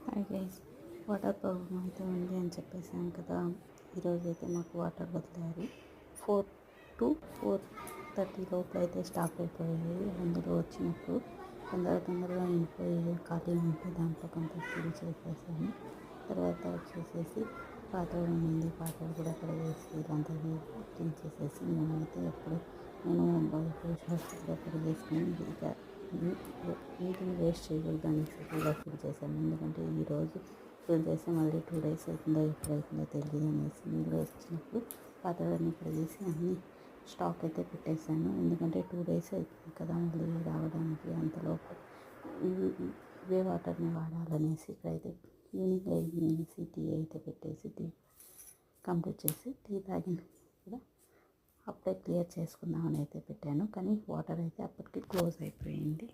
Hi guys, water problem అయితే ఉంది అని చెప్పేసాను కదా. ఈరోజు అయితే మాకు వాటర్ వదిలారు. 4 to 4:30 లోపు అయితే స్టాప్ అయిపోయాయి. అందులో వచ్చినప్పుడు తొందరగా అయిపోయి ఖాళీ ఉంటే దాంట్లో కొంత ఫిల్ చేసేసాను. తర్వాత వచ్చేసేసి పాత్రలు ఉంది, పాత్రలు కూడా కడిగేసి ఇదంతా క్లీన్ చేసేసి నేనైతే ఎప్పుడు నేను బయట షాప్లో కడిగేసుకొని ఇక నీటిని వేస్ట్ చేయకూడదు అనేసి ఇలా ఫిల్ చేశాను. ఎందుకంటే ఈరోజు ఫిల్ చేస్తే మళ్ళీ 2 days అవుతుందో ఎప్పుడవుతుందో తెలియదు అనేసి నీళ్ళు వచ్చినప్పుడు పాత్రలన్నీ కడిగేసి అన్నీ స్టాక్ అయితే పెట్టేశాను. ఎందుకంటే 2 days అవుతుంది కదా మళ్ళీ రావడానికి, అంతలోపు ఇవే వాటర్ని వాడాలనేసి ఇక్కడైతే ఈవినింగ్ అయింది అనేసి టీ అయితే పెట్టేసి టీ కంప్లీట్ చేసి టీ తాగిన కూడా అప్పుడే క్లియర్ చేసుకుందామని అయితే పెట్టాను. కానీ వాటర్ అయితే అప్పటికి క్లోజ్ అయిపోయింది.